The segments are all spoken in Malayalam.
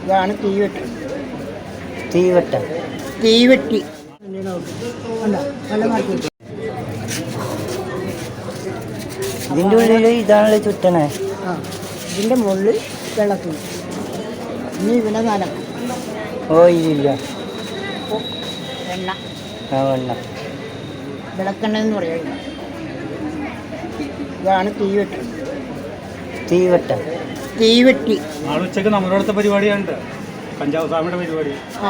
ഇതാണ് തീവെട്ടി. തീവട്ട തീവെട്ടി ഇതിൻ്റെ ഉള്ളിൽ ഇതാണല്ലോ ചുറ്റണേ. ആ, ഇതിൻ്റെ മുകളിൽ വെള്ളത്തിൽ ഇനി ഇവിടെ നനം ഓയിലില്ല. എണ്ണ, ആ വെണ്ണ വിളക്കെണ്ണ എന്ന് പറയുന്നത്. ഇതാണ് തീവെട്ടി. തീവട്ട തീവെട്ടി. നാളെ ഉച്ചയ്ക്ക് നമ്മുടെ അടുത്ത പരിപാടിയുണ്ട്, കഞ്ചാവ് സ്വാമിയുടെ പരിപാടി. ആ,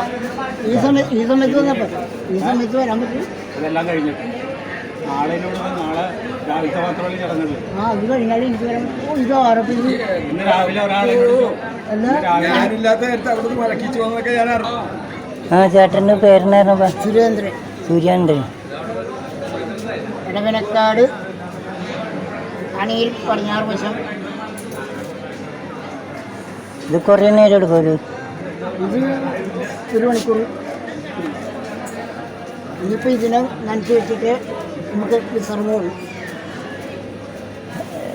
ഈ സമയത്ത് വന്നാൽ പറ്റും. ഈ സമയത്ത് വരാൻ പറ്റും. അതെല്ലാം കഴിഞ്ഞിട്ട് നാളെ രാവിലത്തെ മാത്രമല്ല ചടങ്ങുകൾ. ആ, അത് കഴിഞ്ഞാൽ എനിക്ക് വരാൻ പറ്റും. ഓ, ഇത് ആറപ്പിൽ ഇന്ന് രാവിലെ ഒരാളെ ആ ചേട്ടൻ്റെ പേരെന്നായിരുന്നു? സുരേന്ദ്രൻ. സുരേന്ദ്രൻ. ഇടവനക്കാട് അണിയിൽ പടിഞ്ഞാറ് വശം. ഇത് കുറേ നേരം എടുക്കും. ഇത് 1 മണിക്കൂർ. ഇനിയിപ്പോൾ ഇതിനെ നനച്ച് വെച്ചിട്ട് നമുക്ക് വിശ്രമമുള്ളൂ.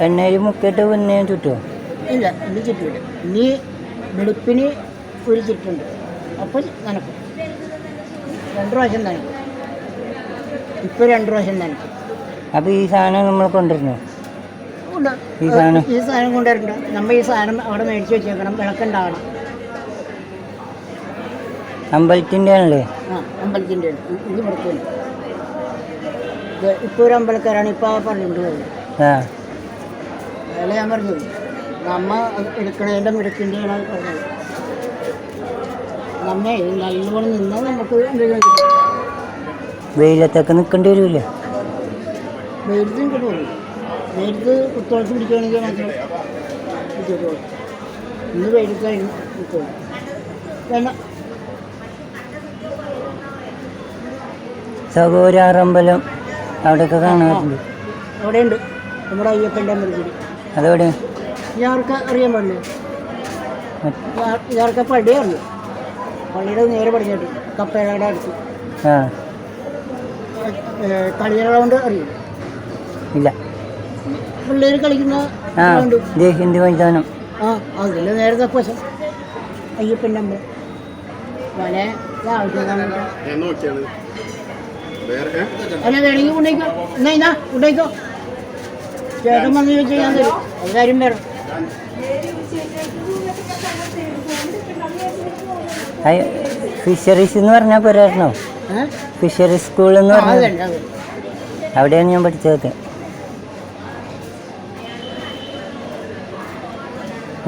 എണ്ണയിൽ മുക്കിയിട്ട് പിന്നെ ചുറ്റുമോ? ഇല്ല, ഇനി ചുറ്റില്ല. ഇനി വെളുപ്പിന് ഒരു ചുറ്റുണ്ട്, അപ്പം നനക്കും. 2 പ്രാവശ്യം നനക്കും. ഇപ്പോൾ 2 പ്രാവശ്യം നനക്കും. അപ്പോൾ ഈ സാധനം നമ്മൾ കൊണ്ടുവരണോ? ഈ സാധനം കൊണ്ടുവരണ്ട. നമ്മൾ ഈ സാധനം അവിടെ മേടിച്ച് വെച്ചേക്കണം. വിളക്കുണ്ടാകണം. അമ്പലത്തിൻ്റെ ആണല്ലേ? ആ, അമ്പലത്തിൻ്റെ ഇത് ഇവിടുത്തെ. ഇപ്പോൾ ഒരു അമ്പലക്കാരാണ് ഇപ്പോൾ പറഞ്ഞിട്ട് പോയത്. ആ, അതല്ല ഞാൻ പറഞ്ഞത്. നമ്മ എടുക്കണതിൻ്റെ മിടുക്കിൻ്റെയാണ് പറഞ്ഞത്. നമ്മെ നല്ലോണം നിന്നാൽ നമുക്ക് എന്തെങ്കിലും കിട്ടും. വെയിലത്തൊക്കെ നിൽക്കേണ്ടി വരില്ലേ? വെയിലത്തും കിട്ടുള്ളൂ. വെയിലത്ത് കുത്തോളത്ത് പിടിക്കുകയാണെങ്കിൽ മാത്രം കിട്ടുള്ളൂ. ഇന്ന് വെയിലത്ത് കഴിഞ്ഞ് കിട്ടുള്ളൂ. വേണ്ട. സഹോദരാറമ്പലം അവിടെയൊക്കെ കാണാറുണ്ട്. അവിടെയുണ്ട് നമ്മുടെ അയ്യപ്പൻ്റെ അമ്പലത്തിൽ. അതെവിടെ? ഇയാൾക്ക് അറിയാൻ പാടില്ലേ? ഇയാൾക്ക് പള്ളി അറിയും. പള്ളിയുടെ നേരെ പടിഞ്ഞിട്ട് കപ്പേഴയുടെ അടുത്ത്. ആ, കളികള കൊണ്ട് അറിയും. ഇല്ല. പിള്ളേർ കളിക്കുന്ന ഹിന്ദു മൈതാനം. ആ, അതിൻ്റെ നേരെ തപ്പശം അയ്യപ്പൻ്റെ അമ്പലം. വളരെ അല്ല, വേണമെങ്കിൽ കൊണ്ടേക്കോ. എന്നാ കൊണ്ടേക്കോ. ചേട്ടൻ വന്ന് ചോദിച്ചാൽ ഞാൻ തരും. അത് കാര്യം വേറെ. ഫിഷറീസ് എന്ന് പറഞ്ഞാൽ പോരായിരുന്നോ? ഫിഷറീസ് സ്കൂൾ എന്ന് പറഞ്ഞാൽ അവിടെയാണ് ഞാൻ പഠിച്ചത്.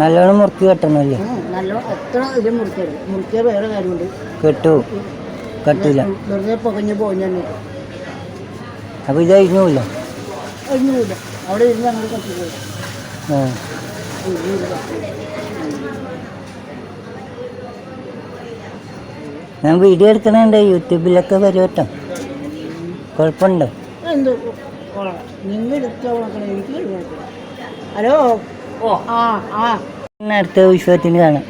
നല്ലോണം മുറുക്കി കെട്ടണമല്ലേ? നല്ലോണം എത്ര ഇത് മുറിക്കരുത്. മുറിക്കിയ വേറെ കാര്യമുണ്ട്. കെട്ടു കട്ടില്ല, വെറുതെ പുകഞ്ഞ് പോഞ്ഞു. അപ്പോൾ ഇത് അഴിഞ്ഞൂല്ല. അഴിഞ്ഞൂല്ല. അവിടെ ഇരുന്ന് ഞങ്ങൾ കത്തിപ്പോയി. ഞാൻ വീഡിയോ എടുക്കണുണ്ട്, യൂട്യൂബിലൊക്കെ വരും കേട്ടോ. കുഴപ്പമുണ്ടോ? എന്ത് നിങ്ങൾ എടുത്തോളണം. എനിക്ക് ഹലോ. ഓ, ആ, അടുത്ത ഉത്സവത്തിന് കാണാം.